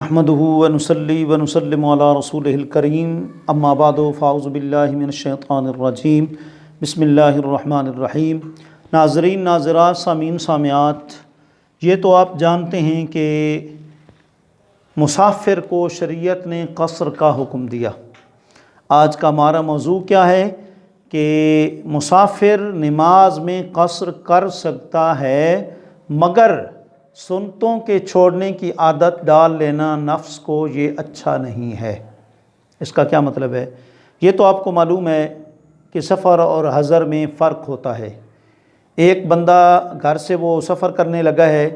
نحمده ونصلي ونسلم على رسوله الكريم اما بعد فاعوذ باللہ من الشیطان الرجیم بسم اللہ الرحمن الرحیم۔ ناظرین، ناظرات، سامعین، سامعات، یہ تو آپ جانتے ہیں کہ مسافر کو شریعت نے قصر کا حکم دیا۔ آج کا ہمارا موضوع کیا ہے کہ مسافر نماز میں قصر کر سکتا ہے، مگر سنتوں کے چھوڑنے کی عادت ڈال لینا نفس کو یہ اچھا نہیں ہے۔ اس کا کیا مطلب ہے؟ یہ تو آپ کو معلوم ہے کہ سفر اور حضر میں فرق ہوتا ہے۔ ایک بندہ گھر سے وہ سفر کرنے لگا ہے،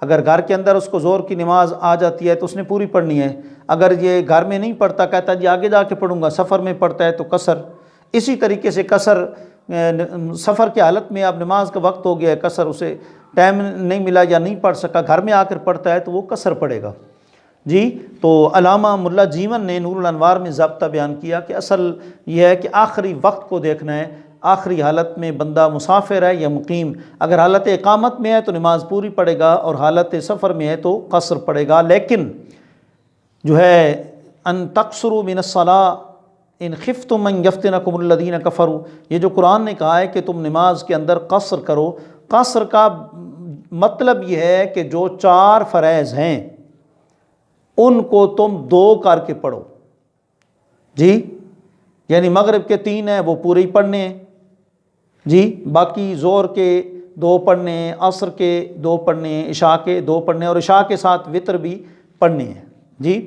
اگر گھر کے اندر اس کو ظہر کی نماز آ جاتی ہے تو اس نے پوری پڑھنی ہے۔ اگر یہ گھر میں نہیں پڑھتا، کہتا جی آگے جا کے پڑھوں گا، سفر میں پڑھتا ہے تو قصر۔ اسی طریقے سے قصر، سفر کی حالت میں اب نماز کا وقت ہو گیا ہے، قصر اسے ٹائم نہیں ملا یا نہیں پڑھ سکا، گھر میں آ کر پڑھتا ہے تو وہ قصر پڑھے گا۔ جی، تو علامہ ملا جیون نے نور الانوار میں ضابطہ بیان کیا کہ اصل یہ ہے کہ آخری وقت کو دیکھنا ہے، آخری حالت میں بندہ مسافر ہے یا مقیم۔ اگر حالت اقامت میں ہے تو نماز پوری پڑھے گا، اور حالت سفر میں ہے تو قصر پڑھے گا۔ لیکن جو ہے ان تقصروا من الصلاۃ ان خفتم ان یفتنکم الذین کفروا، یہ جو قرآن نے کہا ہے کہ تم نماز کے اندر قصر کرو، قصر کا مطلب یہ ہے کہ جو 4 فرائض ہیں ان کو تم 2 کر کے پڑھو۔ جی، یعنی مغرب کے 3 ہیں وہ پورے ہی پڑھنے ہیں، جی، باقی ظہر کے 2 پڑھنے ہیں، عصر کے 2 پڑھنے ہیں، عشاء کے 2 پڑھنے ہیں، اور عشاء کے ساتھ وتر بھی پڑھنے ہیں۔ جی،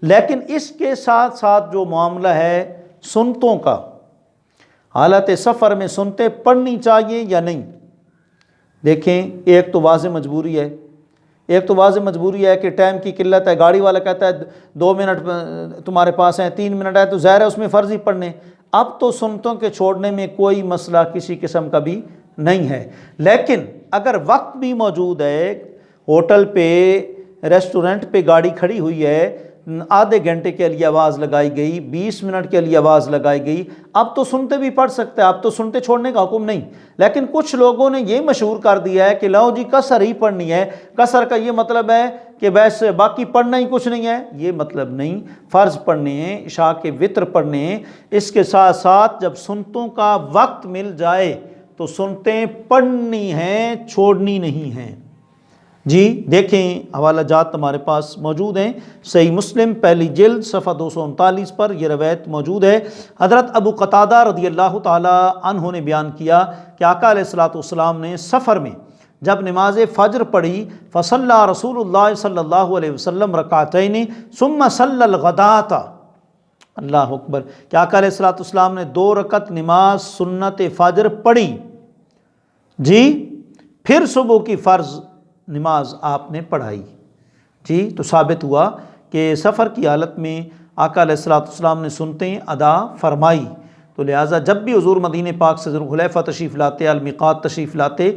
لیکن اس کے ساتھ ساتھ جو معاملہ ہے سنتوں کا، حالت سفر میں سنتیں پڑھنی چاہیے یا نہیں؟ دیکھیں، ایک تو واضح مجبوری ہے، ایک تو واضح مجبوری ہے کہ ٹائم کی قلت ہے، گاڑی والا کہتا ہے 2 منٹ تمہارے پاس ہیں، 3 منٹ ہے، تو ظاہر ہے اس میں فرض ہی پڑھنے۔ اب تو سنتوں کے چھوڑنے میں کوئی مسئلہ کسی قسم کا بھی نہیں ہے۔ لیکن اگر وقت بھی موجود ہے، ہوٹل پہ، ریسٹورنٹ پہ گاڑی کھڑی ہوئی ہے، آدھے گھنٹے کے لیے آواز لگائی گئی، 20 منٹ کے لیے آواز لگائی گئی، اب تو سنتے بھی پڑھ سکتے ہیں، اب تو سنتے چھوڑنے کا حکم نہیں۔ لیکن کچھ لوگوں نے یہ مشہور کر دیا ہے کہ لو جی قصر ہی پڑھنی ہے، قصر کا یہ مطلب ہے کہ بس باقی پڑھنا ہی کچھ نہیں ہے۔ یہ مطلب نہیں، فرض پڑھنے ہیں، عشاء کے وتر پڑھنے ہیں، اس کے ساتھ ساتھ جب سنتوں کا وقت مل جائے تو سنتیں پڑھنی ہیں، چھوڑنی نہیں ہیں۔ جی دیکھیں، حوالہ جات ہمارے پاس موجود ہیں، صحیح مسلم پہلی جلد صفحہ 239 پر یہ روایت موجود ہے۔ حضرت ابو قتادہ رضی اللہ تعالی عنہ نے بیان کیا کہ آقا علیہ الصلوۃ والسلام نے سفر میں جب نماز فجر پڑھی، فصلی رسول اللہ صلی اللہ علیہ وسلم رکعتین ثم صلی الغداۃ، اللہ اکبر، کہ آقا علیہ الصلوۃ والسلام نے 2 رکعت نماز سنت فجر پڑھی، جی، پھر صبح کی فرض نماز آپ نے پڑھائی۔ جی، تو ثابت ہوا کہ سفر کی حالت میں آقا علیہ الصلوۃ والسلام نے سنتیں ادا فرمائی۔ تو لہٰذا جب بھی حضور مدینہ پاک سے ذوالخلیفہ تشریف لاتے، المیقات تشریف لاتے،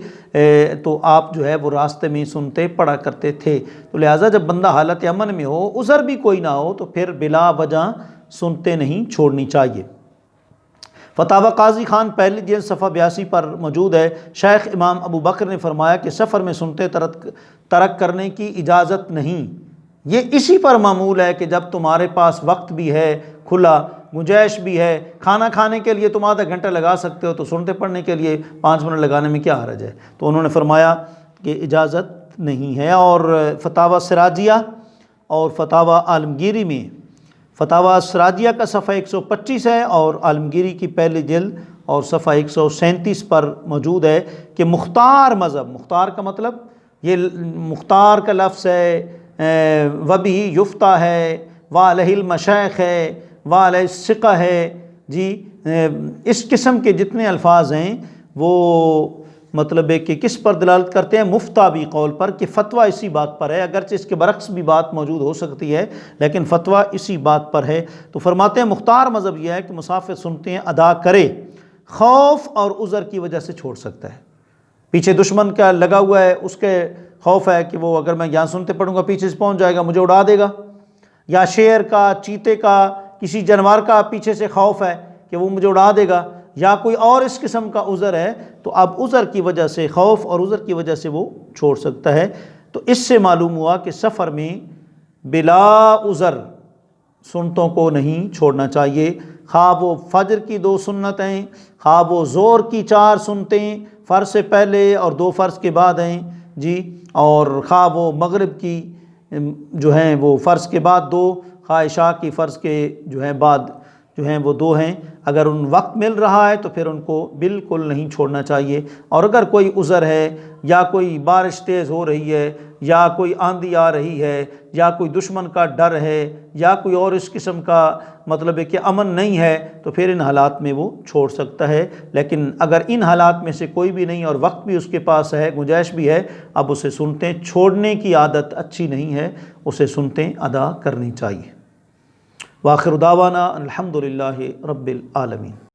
تو آپ جو ہے وہ راستے میں سنتے پڑھا کرتے تھے۔ تو لہٰذا جب بندہ حالت امن میں ہو، عذر بھی کوئی نہ ہو، تو پھر بلا وجہ سنتے نہیں چھوڑنی چاہیے۔ فتاوی قاضی خان پہلی جلد صفحہ 82 پر موجود ہے۔ شیخ امام ابو بکر نے فرمایا کہ سفر میں سنتے ترک کرنے کی اجازت نہیں۔ یہ اسی پر معمول ہے کہ جب تمہارے پاس وقت بھی ہے، کھلا گنجائش بھی ہے، کھانا کھانے کے لیے تم آدھا گھنٹہ لگا سکتے ہو، تو سنتے پڑھنے کے لیے 5 منٹ لگانے میں کیا حرج ہے؟ تو انہوں نے فرمایا کہ اجازت نہیں ہے۔ اور فتاوی سراجیہ اور فتاوی عالمگیری میں، فتاوی سراجیہ کا صفحہ 125 ہے، اور عالمگیری کی پہلی جلد اور صفحہ 137 پر موجود ہے کہ مختار مذہب، مختار کا مطلب یہ مختار کا لفظ ہے، وبہ یفتیٰ ہے، وعلیہ المشائخ ہے، وعلیہ الثقہ ہے، جی، اس قسم کے جتنے الفاظ ہیں وہ مطلب ہے کہ کس پر دلالت کرتے ہیں؟ مفتابی قول پر، کہ فتویٰ اسی بات پر ہے، اگرچہ اس کے برعکس بھی بات موجود ہو سکتی ہے، لیکن فتویٰ اسی بات پر ہے۔ تو فرماتے ہیں مختار مذہب یہ ہے کہ مسافر سنتیں ادا کرے، خوف اور عذر کی وجہ سے چھوڑ سکتا ہے۔ پیچھے دشمن کا لگا ہوا ہے، اس کے خوف ہے کہ وہ اگر میں یہاں سنتے پڑھوں گا پیچھے سے پہنچ جائے گا، مجھے اڑا دے گا، یا شیر کا، چیتے کا، کسی جانور کا پیچھے سے خوف ہے کہ وہ مجھے اڑا دے گا، یا کوئی اور اس قسم کا عذر ہے، تو اب عذر کی وجہ سے، خوف اور عذر کی وجہ سے وہ چھوڑ سکتا ہے۔ تو اس سے معلوم ہوا کہ سفر میں بلا عذر سنتوں کو نہیں چھوڑنا چاہیے، خواہ وہ فجر کی 2 سنتیں، خواہ وہ ظہر کی 4 سنتیں فرض سے پہلے اور 2 فرض کے بعد ہیں جی، اور خواہ وہ مغرب کی جو ہیں وہ فرض کے بعد 2، خواہ عشاء کی فرض کے جو ہیں بعد جو ہیں وہ 2 ہیں۔ اگر ان وقت مل رہا ہے تو پھر ان کو بالکل نہیں چھوڑنا چاہیے، اور اگر کوئی عذر ہے یا کوئی بارش تیز ہو رہی ہے یا کوئی آندھی آ رہی ہے یا کوئی دشمن کا ڈر ہے یا کوئی اور اس قسم کا مطلب ہے کہ امن نہیں ہے، تو پھر ان حالات میں وہ چھوڑ سکتا ہے۔ لیکن اگر ان حالات میں سے کوئی بھی نہیں اور وقت بھی اس کے پاس ہے، گنجائش بھی ہے، اب اسے سنتیں چھوڑنے کی عادت اچھی نہیں ہے، اسے سنتیں ادا کرنی چاہیے۔ وآخر دعوانا الحمدللہ رب العالمین۔